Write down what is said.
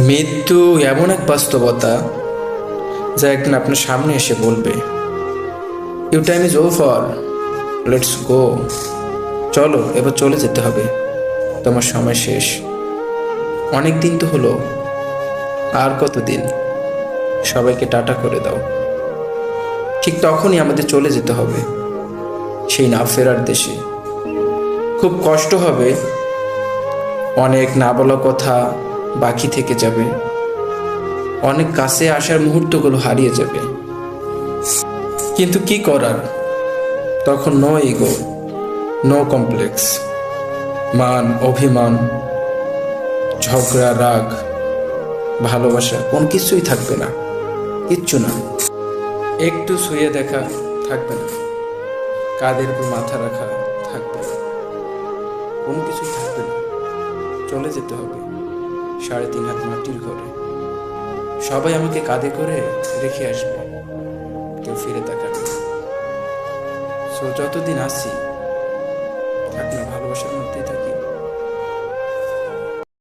মৃত্যু এমন এক বাস্তবতা যা একদিন আপনার সামনে এসে বলবে, you time is over, let's go. চলো, এবার চলে যেতে হবে, তোমার সময় শেষ। অনেক দিন তো হলো, আর কতদিন? সবাইকে টাটা করে দাও। ঠিক তখনই আমাদের চলে যেতে হবে সেই না ফেরার দেশে। খুব কষ্ট হবে, অনেক না বলা কথা বাকি থেকে যাবে, অনেক কাছে আসার মুহূর্তগুলো হারিয়ে যাবে। কিন্তু কি করার, তখন নো ইগো, নো কমপ্লেক্স, মান অভিমান, ঝগড়া রাগ, ভালোবাসা কোন কিছুই থাকবে না, কিচ্ছু না। একটু শুয়ে দেখা থাকবে না, কাঁধের উপর মাথা রাখা থাকবে না, কোনো কিছুই থাকবে না। চলে যেতে হবে 3.5 হাত মাটির ঘরে। সবাই আমাকে কাঁধে করে রেখে আসবে, কেউ ফিরে তাকাবে না। সো যতদিন আছি